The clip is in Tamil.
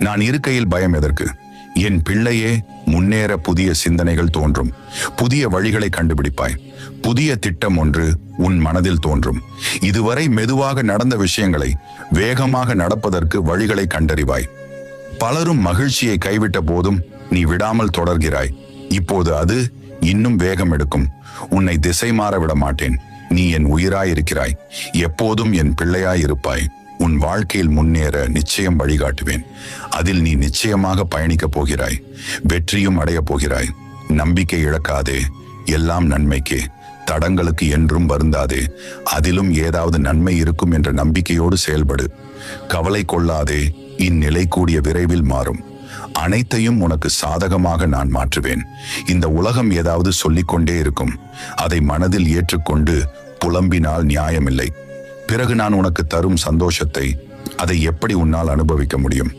நான் இருக்கையில் பயம் எதற்கு? என் பிள்ளையே, முன்னேற புதிய சிந்தனைகள் தோன்றும். புதிய வழிகளை கண்டுபிடிப்பாய். புதிய திட்டம் ஒன்று உன் மனதில் தோன்றும். இதுவரை மெதுவாக நடந்த விஷயங்களை வேகமாக நடப்பதற்கு வழிகளை கண்டறிவாய். பலரும் மகிழ்ச்சியை கைவிட்ட போதும் நீ விடாமல் தொடர்கிறாய். இப்போது அது இன்னும் வேகம் எடுக்கும். உன்னை திசை மாற விட மாட்டேன். நீ என் உயிராயிருக்கிறாய். எப்போதும் என் பிள்ளையாயிருப்பாய். உன் வாழ்க்கையில் முன்னேற நிச்சயம் வழிகாட்டுவேன். அதில் நீ நிச்சயமாக பயணிக்கப் போகிறாய். வெற்றியும் அடையப் போகிறாய். நம்பிக்கை இழக்காதே. எல்லாம் நன்மைக்கே. தடங்களுக்கு என்றும் வருந்தாதே. அதிலும் ஏதாவது நன்மை இருக்கும் என்ற நம்பிக்கையோடு செயல்படு. கவலை கொள்ளாதே. இந்நிலை கூடிய விரைவில் மாறும். அனைத்தையும் உனக்கு சாதகமாக நான் மாற்றுவேன். இந்த உலகம் ஏதாவது சொல்லிக்கொண்டே இருக்கும். அதை மனதில் ஏற்றுக்கொண்டு புலம்பினால் நியாயமில்லை. பிறகு நான் உனக்கு தரும் சந்தோஷத்தை அதை எப்படி உன்னால் அனுபவிக்க முடியும்?